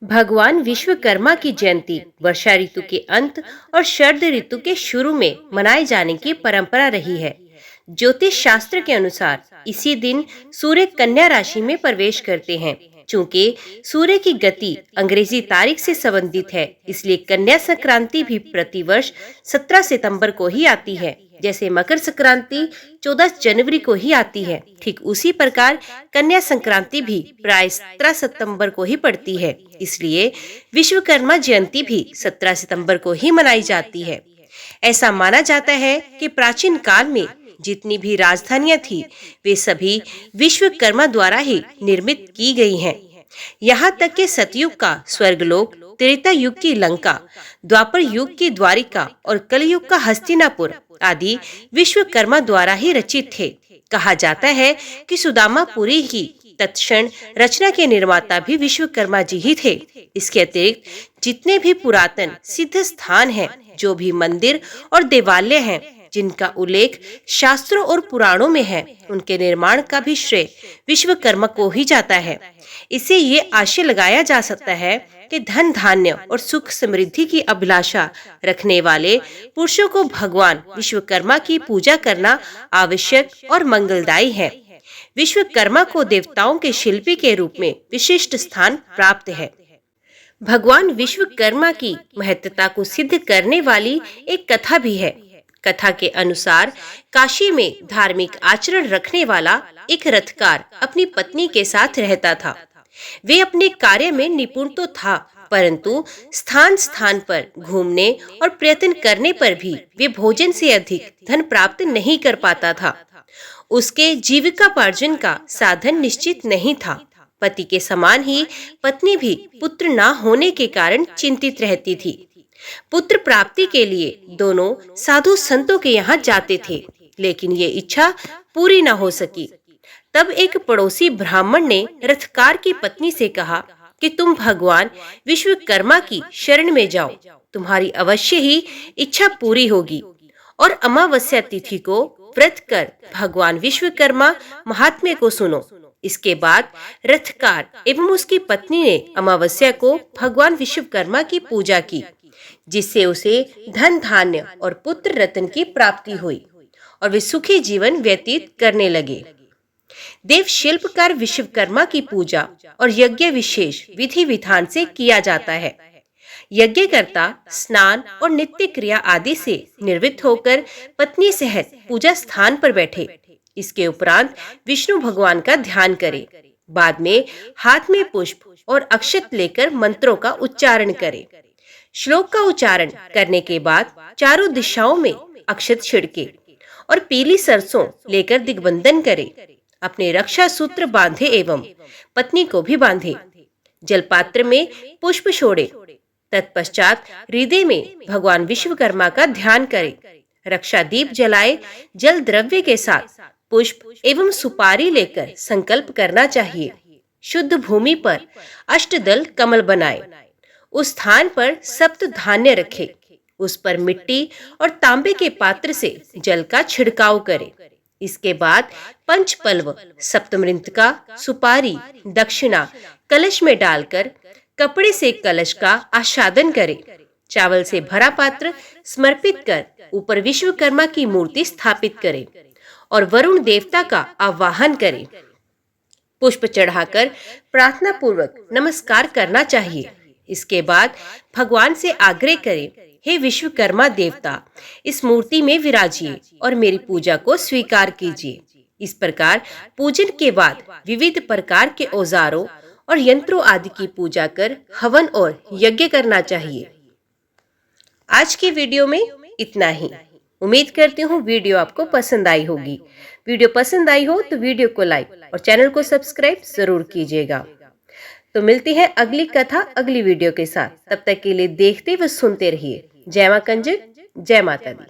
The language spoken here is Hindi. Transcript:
भगवान विश्वकर्मा की जयंती वर्षा ऋतु के अंत और शरद ऋतु के शुरू में मनाए जाने की परंपरा रही है। ज्योतिष शास्त्र के अनुसार इसी दिन सूर्य कन्या राशि में प्रवेश करते हैं। चूंकि सूर्य की गति अंग्रेजी तारीख से संबंधित है, इसलिए कन्या संक्रांति भी प्रतिवर्ष 17 सितंबर को ही आती है। जैसे मकर संक्रांति 14 जनवरी को ही आती है, ठीक उसी प्रकार कन्या संक्रांति भी प्राय 17 सितंबर को ही पड़ती है। इसलिए विश्वकर्मा जयंती भी 17 सितंबर को ही मनाई जाती है। ऐसा माना जाता है कि प्राचीन काल में जितनी भी राजधानियां थी, वे सभी विश्वकर्मा द्वारा ही निर्मित की गई हैं। यहाँ तक कि सतयुग का स्वर्गलोक, त्रेता युग की लंका, द्वापर युग की द्वारिका और कलयुग का हस्तिनापुर आदि विश्वकर्मा द्वारा ही रचित थे। कहा जाता है कि सुदामापुरी की तत्क्षण रचना के निर्माता भी विश्वकर्मा जी ही थे। इसके अतिरिक्त जितने भी पुरातन सिद्ध स्थान हैं, जो भी मंदिर और देवालय हैं, जिनका उल्लेख शास्त्रों और पुराणों में है, उनके निर्माण का भी श्रेय विश्वकर्मा को ही जाता है। इसे ये आशय लगाया जा सकता है कि धन धान्य और सुख समृद्धि की अभिलाषा रखने वाले पुरुषों को भगवान विश्वकर्मा की पूजा करना आवश्यक और मंगलदायी है। विश्वकर्मा को देवताओं के शिल्पी के रूप में विशिष्ट स्थान प्राप्त है। भगवान विश्वकर्मा की महत्ता को सिद्ध करने वाली एक कथा भी है। कथा के अनुसार काशी में धार्मिक आचरण रखने वाला एक रथकार अपनी पत्नी के साथ रहता था। वे अपने कार्य में निपुण तो था, परंतु स्थान स्थान पर घूमने और प्रयत्न करने पर भी वे भोजन से अधिक धन प्राप्त नहीं कर पाता था। उसके जीविकापार्जन का साधन निश्चित नहीं था। पति के समान ही पत्नी भी पुत्र न होने के कारण चिंतित रहती थी। पुत्र प्राप्ति के लिए दोनों साधु संतों के यहाँ जाते थे, लेकिन ये इच्छा पूरी न हो सकी। तब एक पड़ोसी ब्राह्मण ने रथकार की पत्नी से कहा कि तुम भगवान विश्वकर्मा की शरण में जाओ, तुम्हारी अवश्य ही इच्छा पूरी होगी। और अमावस्या तिथि को व्रत कर भगवान विश्वकर्मा महात्म्य को सुनो। इसके बाद रथकार एवं उसकी पत्नी ने अमावस्या को भगवान विश्वकर्मा की पूजा की, जिससे उसे धन धान्य और पुत्र रत्न की प्राप्ति हुई और वे सुखी जीवन व्यतीत करने लगे। देव शिल्पकार विश्वकर्मा की पूजा और यज्ञ विशेष विधि विधान से किया जाता है। यज्ञकर्ता स्नान और नित्य क्रिया आदि से निवृत्त होकर पत्नी सहित पूजा स्थान पर बैठे। इसके उपरांत विष्णु भगवान का ध्यान करे। बाद में हाथ में पुष्प और अक्षत लेकर मंत्रों का उच्चारण करे। श्लोक का उच्चारण करने के बाद चारों दिशाओं में अक्षत छिड़के और पीली सरसों लेकर दिग्बंधन करे। अपने रक्षा सूत्र बांधे एवं पत्नी को भी बांधे। जलपात्र में पुष्प छोड़े। तत्पश्चात हृदय में भगवान विश्वकर्मा का ध्यान करे। रक्षा दीप जलाए जल द्रव्य के साथ पुष्प एवं सुपारी लेकर संकल्प करना चाहिए। शुद्ध भूमि पर अष्टदल कमल बनाए। उस स्थान पर सप्त धान्य रखे। उस पर मिट्टी और तांबे के पात्र से जल का छिड़काव करे। इसके बाद पंचपल्व, सप्तमृंतका, सुपारी, दक्षिणा कलश में डालकर कपड़े से कलश का आच्छादन करे। चावल से भरा पात्र समर्पित कर ऊपर विश्वकर्मा की मूर्ति स्थापित करे और वरुण देवता का आवाहन करे। पुष्प चढ़ाकर प्रार्थना पूर्वक नमस्कार करना चाहिए। इसके बाद भगवान से आग्रह करें, हे विश्वकर्मा देवता, इस मूर्ति में विराजिए और मेरी पूजा को स्वीकार कीजिए। इस प्रकार पूजन के बाद विविध प्रकार के औजारों और यंत्रों आदि की पूजा कर हवन और यज्ञ करना चाहिए। आज की वीडियो में इतना ही। उम्मीद करती हूँ वीडियो आपको पसंद आई होगी। वीडियो पसंद आई हो तो वीडियो को लाइक और चैनल को सब्सक्राइब जरूर कीजिएगा। तो मिलती है अगली कथा अगली वीडियो के साथ। तब तक के लिए देखते व सुनते रहिए। जय मां कंजक, जय माता दी।